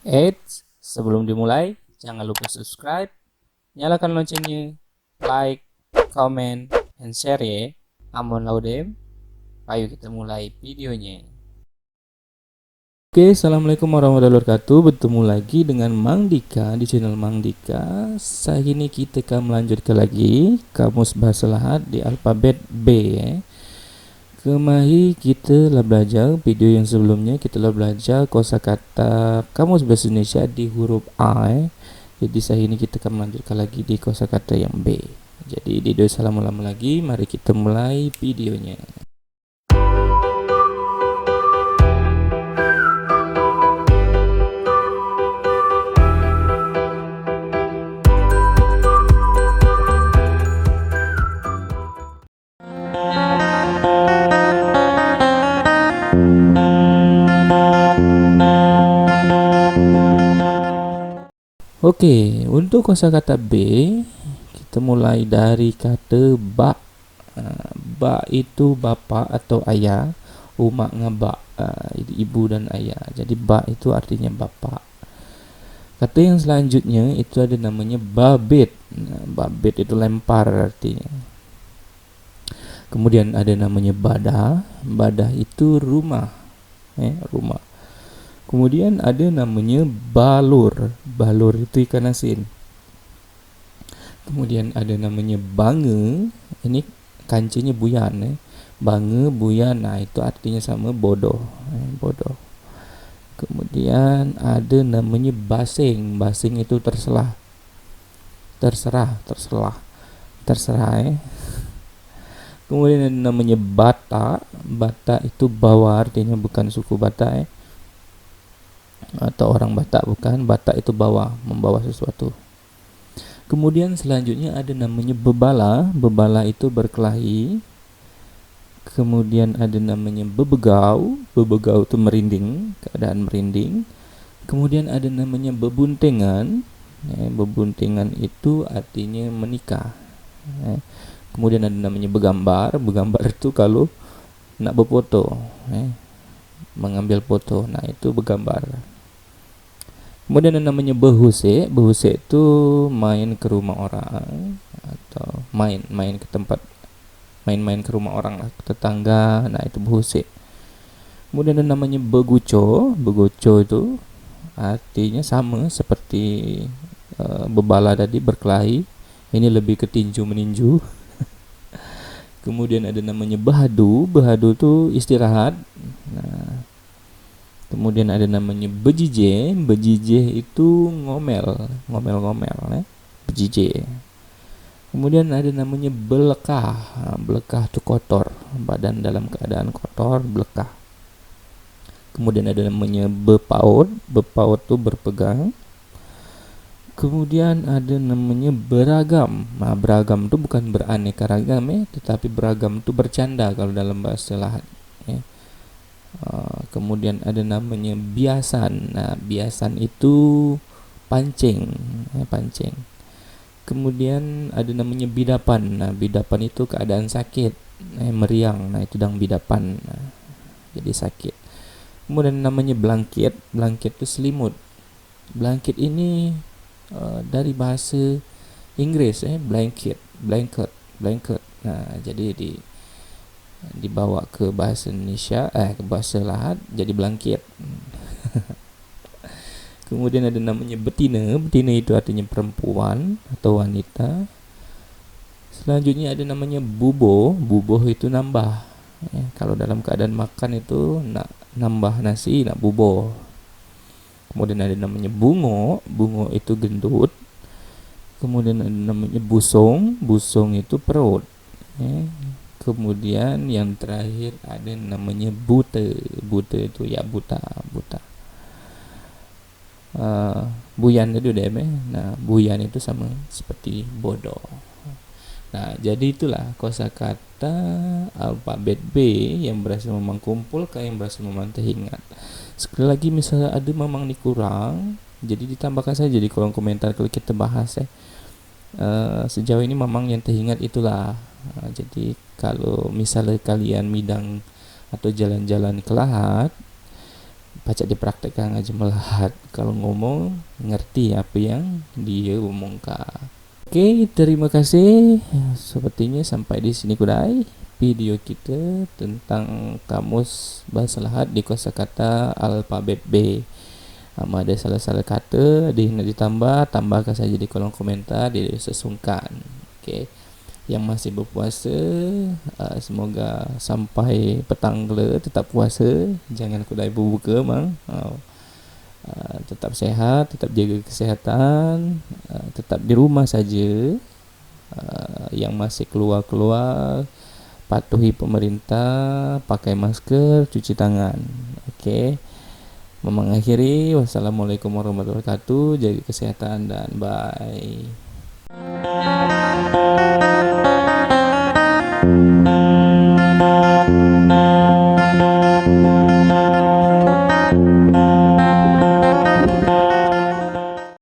Eits, sebelum dimulai, jangan lupa subscribe, nyalakan loncengnya, like, comment, and share ya. Amun laudem, ayo kita mulai videonya. Oke, assalamualaikum warahmatullahi wabarakatuh. Bertemu lagi dengan Mang Dika di channel Mang Dika. Saat ini kita akan melanjutkan lagi kamus bahasa Lahat di alfabet B ya. Kemahi kita telah belajar video yang sebelumnya, kita telah belajar kosakata kamus bahasa Indonesia di huruf A. Jadi saat ini kita akan melanjutkan lagi di kosakata yang B. Jadi tidak usah lama-lama lagi, mari kita mulai videonya. Oke, untuk kosakata B kita mulai dari kata bak. Bak itu bapak atau ayah, umak ngabak, ibu dan ayah. Jadi bak itu artinya bapak. Kata yang selanjutnya itu ada namanya babit. Babit itu lempar artinya. Kemudian ada namanya badah. Badah itu rumah, rumah. Kemudian ada namanya balur. Balur itu ikan asin. Kemudian ada namanya bange. Ini kancingnya buyan. Bange, buyan. Nah itu artinya sama bodoh. Bodoh. Kemudian ada namanya basing. Basing itu terserah. Terserah. Kemudian ada namanya bata. Bata itu bawa, artinya bukan suku Batak atau orang Batak, bukan. Batak itu bawa, membawa sesuatu. Kemudian selanjutnya ada namanya bebala. Bebala itu berkelahi. Kemudian ada namanya bebegau. Bebegau itu merinding, keadaan merinding. Kemudian ada namanya bebuntingan. Bebuntingan itu artinya menikah. Kemudian ada namanya begambar. Begambar itu kalau nak berfoto, mengambil foto. Nah itu begambar. Kemudian ada namanya behuse. Behuse itu main ke rumah orang atau main ke tempat, main ke rumah orang lah, ke tetangga. Nah itu behuse. Kemudian ada namanya beguco. Beguco itu artinya sama seperti bebala tadi, berkelahi. Ini lebih ke tinju meninju. Kemudian ada namanya behadu. Behadu itu istirahat. Nah, kemudian ada namanya bejije. Bejije itu ngomel. Bejije. Kemudian ada namanya belekah. Belekah itu kotor, badan dalam keadaan kotor, belekah. Kemudian ada namanya bepaut. Bepaut itu berpegang. Kemudian ada namanya beragam. Nah, beragam itu bukan beraneka ragam tetapi beragam itu bercanda kalau dalam bahasa Lahat. Kemudian ada namanya biasan. Nah, biasan itu pancing, pancing. Kemudian ada namanya bidapan. Nah, bidapan itu keadaan sakit, meriang. Nah, itu dang bidapan. Nah, jadi sakit. Kemudian namanya blanket. Blanket itu selimut. Blanket ini dari bahasa Inggris, blanket. Nah, jadi dibawa ke bahasa Indonesia, ke bahasa Lahat jadi blanket. Kemudian ada namanya betina. Betina itu artinya perempuan atau wanita. Selanjutnya ada namanya buboh. Buboh itu nambah. Kalau dalam keadaan makan itu nak nambah nasi, nak buboh. Kemudian ada namanya bungo. Bungo itu gendut. Kemudian ada namanya busung. Busung itu perut. Kemudian yang terakhir ada namanya bute. Bute itu ya buta. Buyan tadi udah Nah, buyan itu sama seperti bodoh. Nah, jadi itulah kosakata alfabet B yang berhasil Mamang kumpulkan, yang berhasil Mamang teringat. Sekali lagi misalnya ada Mamang ini kurang, jadi ditambahkan saja di kolom komentar kalau kita bahas sejauh ini Mamang yang teringat itulah. Jadi kalau misalnya kalian midang atau jalan-jalan ke Lahat, pacak dipraktekkan aja melahat kalau ngomong ngerti apa yang dia omongkan. Oke, terima kasih. Sepertinya sampai di sini kudai video kita tentang kamus bahasa Lahat di kosakata alfabet B. Ada salah-salah kata, ada yang nak ditambah, tambahkan saja di kolom komentar, dia sesungkan. Oke. Yang masih berpuasa, semoga sampai petang gela tetap puasa, jangan kudai berbuka mang. Tetap sehat, tetap jaga kesehatan, tetap di rumah saja. Yang masih keluar-keluar, patuhi pemerintah, pakai masker, cuci tangan. Oke. Mengakhiri, wassalamualaikum warahmatullahi wabarakatuh, jaga kesehatan dan bye.